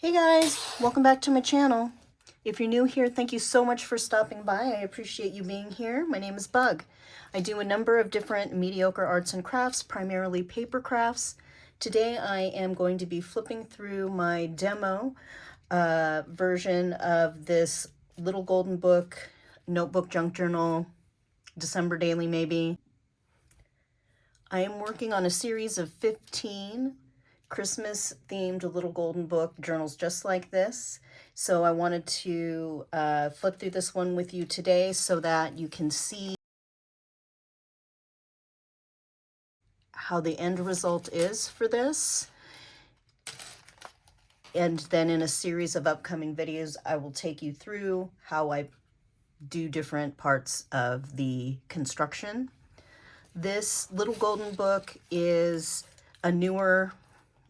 Hey guys, welcome back to my channel. If you're new here, thank you so much for stopping by. I appreciate you being here. My name is Bug. I do a number of different mediocre arts and crafts, primarily paper crafts. Today I am going to be flipping through my demo version of this little golden book, notebook junk journal, December daily maybe. I am working on a series of 15 Christmas themed little golden book journals just like this. So I wanted to flip through this one with you today so that you can see how the end result is for this. And then in a series of upcoming videos, I will take you through how I do different parts of the construction. This little golden book is a newer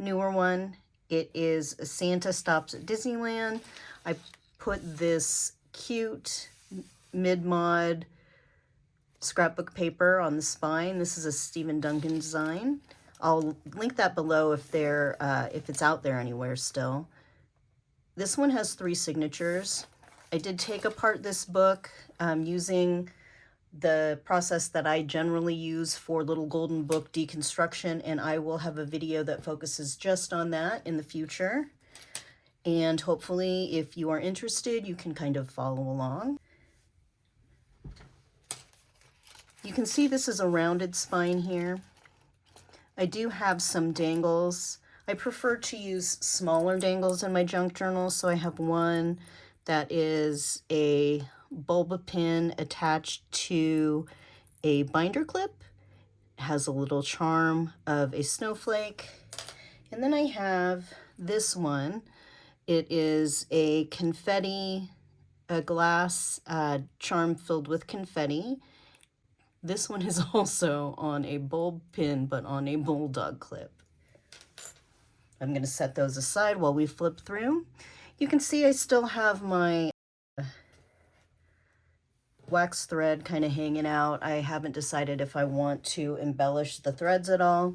one. It is Santa Stops at Disneyland. I put this cute mid-mod scrapbook paper on the spine. This is a Stephen Duncan design. I'll link that below if it's out there anywhere still. This one has 3 signatures. I did take apart this book using the process that I generally use for little golden book deconstruction, and I will have a video that focuses just on that in the future. And hopefully, if you are interested, you can kind of follow along. You can see this is a rounded spine here. I do have some dangles. I prefer to use smaller dangles in my junk journals, so I have one that is a bulba pin attached to a binder clip. It has a little charm of a snowflake. And then I have this one. It is a confetti, a glass charm filled with confetti. This one is also on a bulb pin, but on a bulldog clip. I'm going to set those aside while we flip through. You can see I still have my wax thread kind of hanging out. I haven't decided if I want to embellish the threads at all.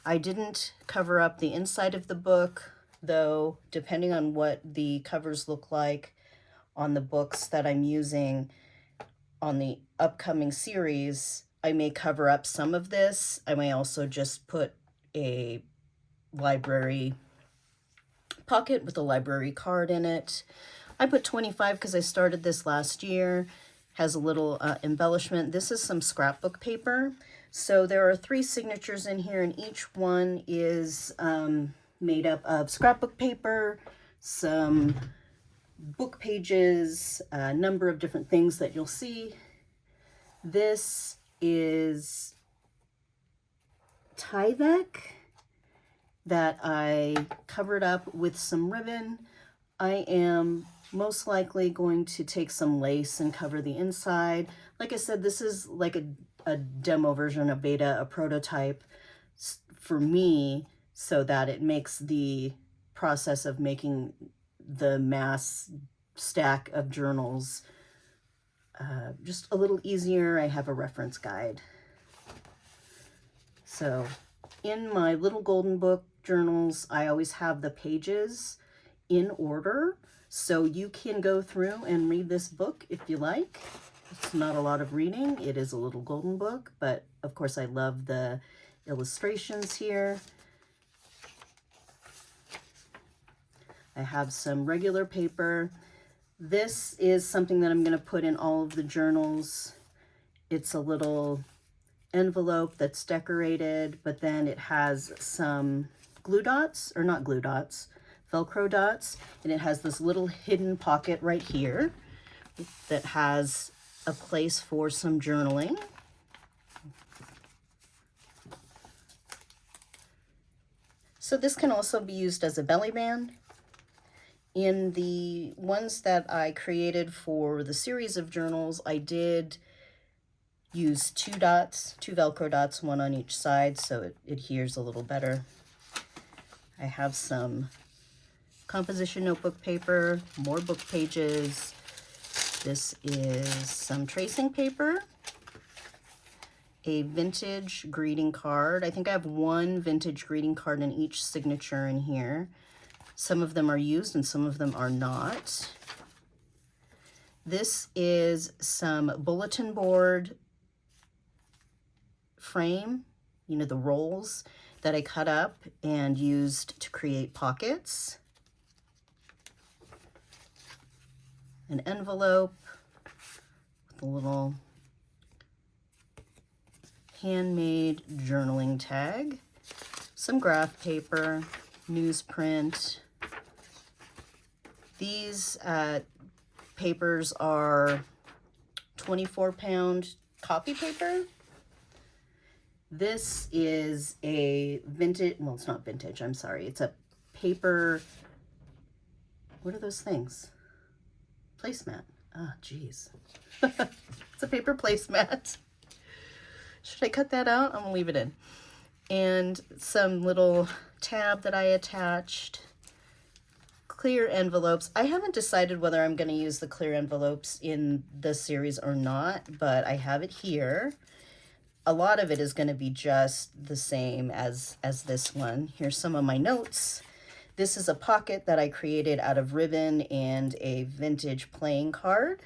I didn't cover up the inside of the book, though, depending on what the covers look like on the books that I'm using on the upcoming series, I may cover up some of this. I may also just put a library pocket with a library card in it. I put 25 because I started this last year. Has a little embellishment. This is some scrapbook paper. So there are 3 signatures in here, and each one is made up of scrapbook paper, some book pages, a number of different things that you'll see. This is Tyvek that I covered up with some ribbon. I am most likely going to take some lace and cover the inside. Like I said, this is like a demo version, a beta, a prototype for me, so that it makes the process of making the mass stack of journals just a little easier. I have a reference guide. So in my little golden book journals, I always have the pages in order, so you can go through and read this book if you like. It's not a lot of reading. It is a little golden book, but of course I love the illustrations here. I have some regular paper. This is something that I'm going to put in all of the journals. It's a little envelope that's decorated, but then it has some glue dots, or not glue dots, Velcro dots, and it has this little hidden pocket right here that has a place for some journaling. So this can also be used as a belly band. In the ones that I created for the series of journals, I did use 2 dots, 2 Velcro dots, one on each side, so it adheres a little better. I have some composition notebook paper, more book pages. This is some tracing paper, a vintage greeting card. I think I have one vintage greeting card in each signature in here. Some of them are used and some of them are not. This is some bulletin board frame, you know, the rolls that I cut up and used to create pockets. An envelope with a little handmade journaling tag, some graph paper, newsprint. These papers are 24-pound copy paper. This is a vintage, well, it's not vintage, I'm sorry. It's a paper, what are those things? Placemat. Ah, geez. It's a paper placemat. Should I cut that out? I'm gonna leave it in. And some little tab that I attached. Clear envelopes. I haven't decided whether I'm gonna use the clear envelopes in this series or not, but I have it here. A lot of it is gonna be just the same as this one. Here's some of my notes. This is a pocket that I created out of ribbon and a vintage playing card.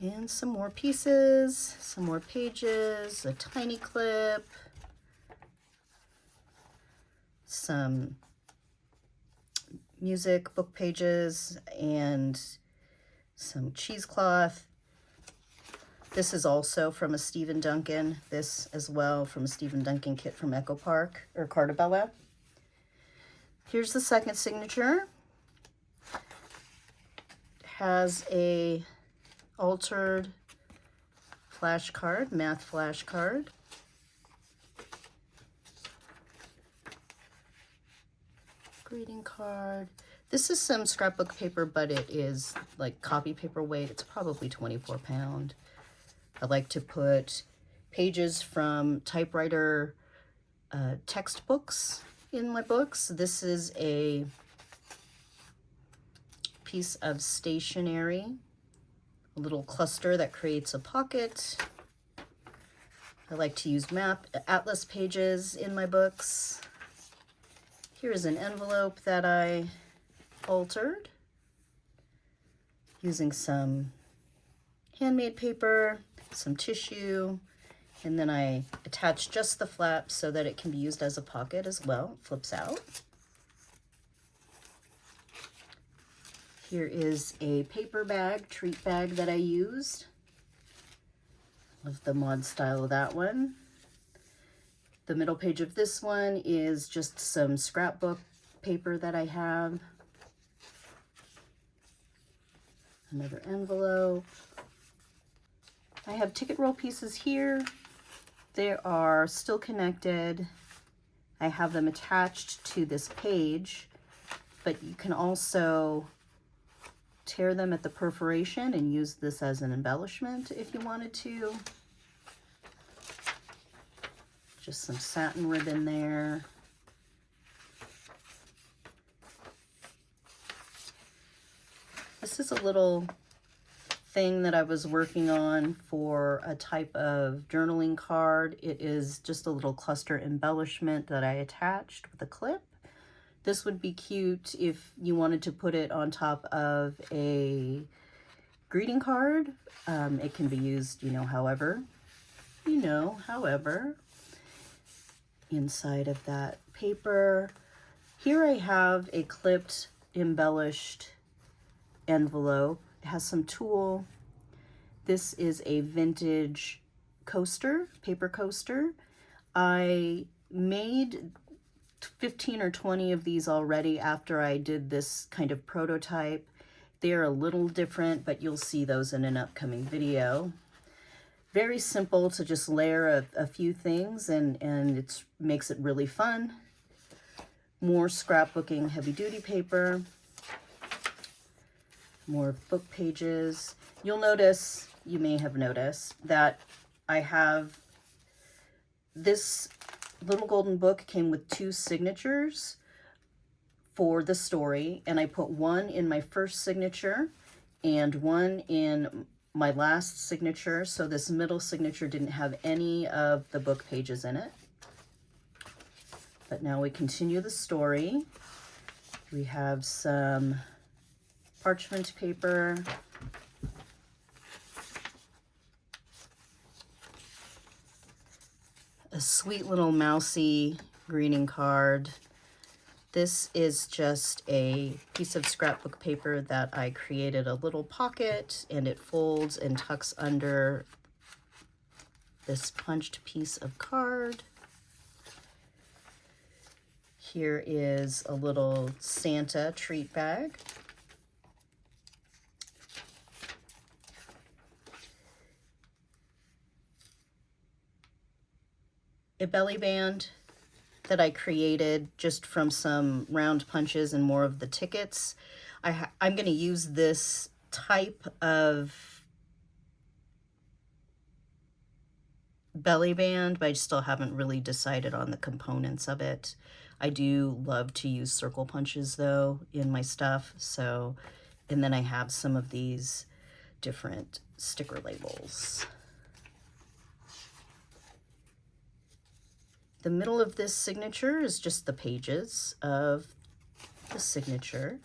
And some more pieces, some more pages, a tiny clip, some music book pages, and some cheesecloth. This is also from a Stephen Duncan. This as well from a Stephen Duncan kit from Echo Park or Cartabella. Here's the second signature. Has a altered flashcard, math flashcard. Greeting card. This is some scrapbook paper, but it is like copy paper weight. It's probably 24-pound. I like to put pages from typewriter textbooks in my books. This is a piece of stationery, a little cluster that creates a pocket. I like to use atlas pages in my books. Here's an envelope that I altered using some handmade paper, some tissue, and then I attach just the flap so that it can be used as a pocket as well. It flips out. Here is a paper bag, treat bag that I used. Love the mod style of that one. The middle page of this one is just some scrapbook paper that I have. Another envelope. I have ticket roll pieces here. They are still connected. I have them attached to this page, but you can also tear them at the perforation and use this as an embellishment if you wanted to. Just some satin ribbon there. This is a little thing that I was working on for a type of journaling card. It is just a little cluster embellishment that I attached with a clip. This would be cute if you wanted to put it on top of a greeting card. It can be used, however. Inside of that paper. Here I have a clipped, embellished envelope. It has some tulle. This is a vintage coaster, paper coaster. I made 15 or 20 of these already after I did this kind of prototype. They're a little different, but you'll see those in an upcoming video. Very simple to just layer a few things, and it makes it really fun. More scrapbooking heavy-duty paper. More book pages. You'll notice, you may have noticed, that I have this little golden book came with 2 signatures for the story, and I put one in my first signature and one in my last signature. So this middle signature didn't have any of the book pages in it. But now we continue the story. We have some parchment paper, a sweet little mousy greeting card. This is just a piece of scrapbook paper that I created a little pocket, and it folds and tucks under this punched piece of card. Here is a little Santa treat bag. A belly band that I created just from some round punches and more of the tickets. I'm going to use this type of belly band, but I still haven't really decided on the components of it. I do love to use circle punches though in my stuff. So, and then I have some of these different sticker labels. The middle of this signature is just the pages of the signature.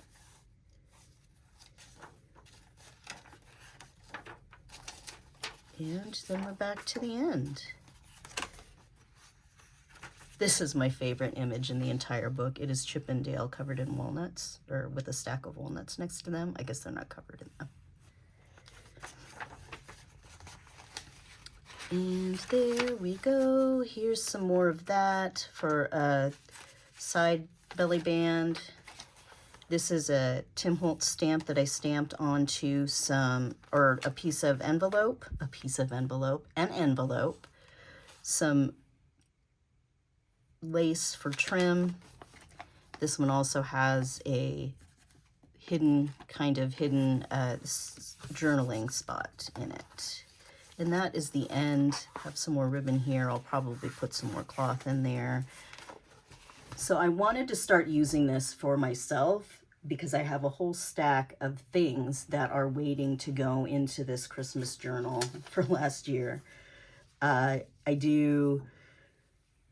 And then we're back to the end. This is my favorite image in the entire book. It is Chip and Dale covered in walnuts, or with a stack of walnuts next to them. I guess they're not covered in them. And there we go. Here's some more of that for a side belly band. This is a Tim Holtz stamp that I stamped onto some, or a piece of envelope, an envelope, some lace for trim. This one also has a hidden journaling spot in it. And that is the end. I have some more ribbon here. I'll probably put some more cloth in there. So I wanted to start using this for myself because I have a whole stack of things that are waiting to go into this Christmas journal for last year. I do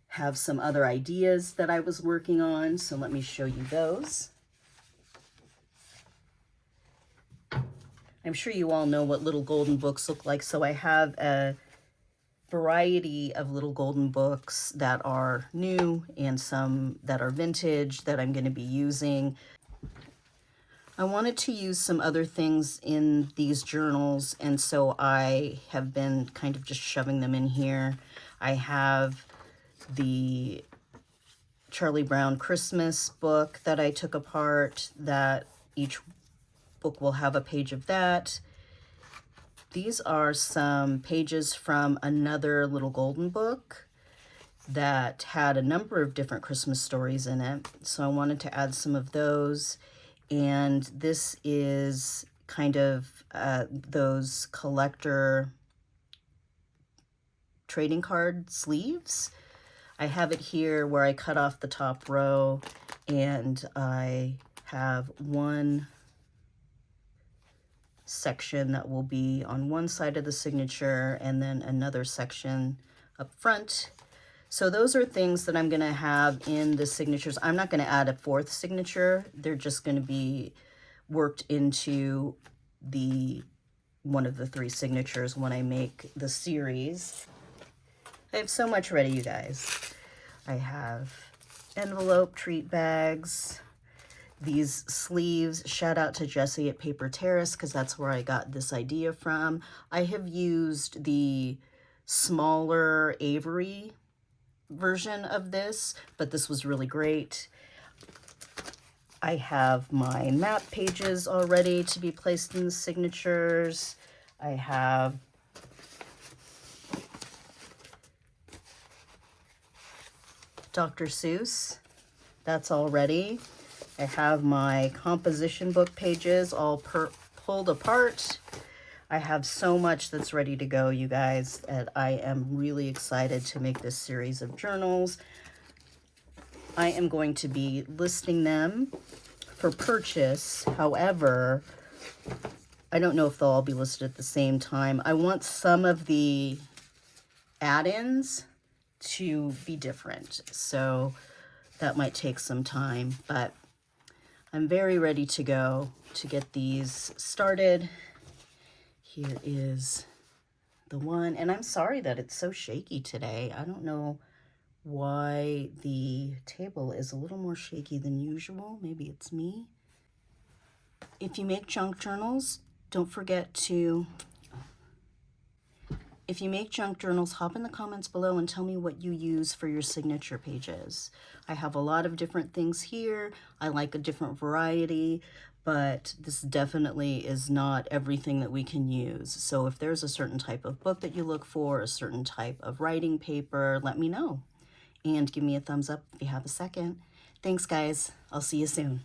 have some other ideas that I was working on, so let me show you those. I'm sure you all know what little golden books look like, so I have a variety of little golden books that are new and some that are vintage that I'm going to be using. I wanted to use some other things in these journals, and so I have been kind of just shoving them in here. I have the Charlie Brown Christmas book that I took apart, that each book will have a page of that. These are some pages from another little golden book that had a number of different Christmas stories in it, so I wanted to add some of those. And this is kind of those collector trading card sleeves. I have it here where I cut off the top row, and I have one section that will be on one side of the signature and then another section up front. So those are things that I'm going to have in the signatures. I'm not going to add a fourth signature. They're just going to be worked into the one of the three signatures when I make the series. I have so much ready, you guys. I have envelope treat bags, these sleeves. Shout out to Jessie at Paper Terrace because that's where I got this idea from. I have used the smaller Avery version of this, but this was really great. I have my map pages all ready to be placed in the signatures. I have Dr. Seuss, that's all ready. I have my composition book pages all pulled apart. I have so much that's ready to go, you guys, that I am really excited to make this series of journals. I am going to be listing them for purchase. However, I don't know if they'll all be listed at the same time. I want some of the add-ins to be different, so that might take some time, but I'm very ready to go to get these started. Here is the one, and I'm sorry that it's so shaky today. I don't know why the table is a little more shaky than usual. Maybe it's me. If you make junk journals, don't forget to, if you make junk journals, hop in the comments below and tell me what you use for your signature pages. I have a lot of different things here. I like a different variety, but this definitely is not everything that we can use. So if there's a certain type of book that you look for, a certain type of writing paper, let me know. And give me a thumbs up if you have a second. Thanks, guys. I'll see you soon.